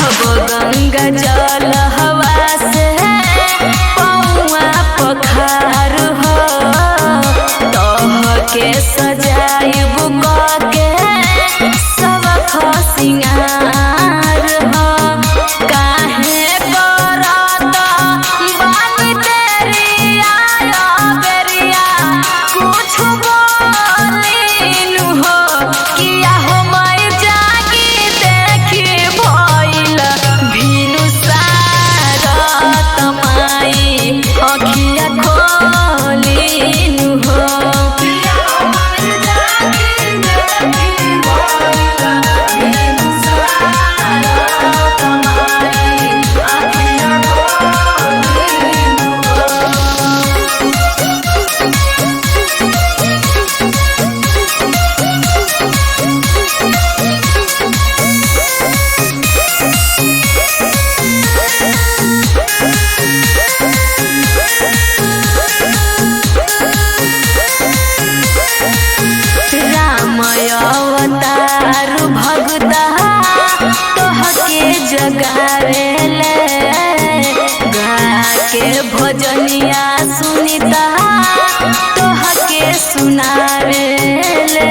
गंगा जल हवा से पौआ पखार हो तोह के सजाइब के सब सिंगार हो काहे करत बानी तेरी आया बेरिया कुछ बोलिनु हो किया हो मैं जागी देखी भइल भीनु सारत माई अखिया खोलिनु हो अवतार भगता तोहके जगावेले गा के भजनिया सुनिता तोहके सुनावेले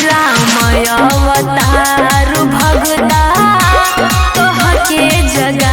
राम अवतार भगता तोहके जगा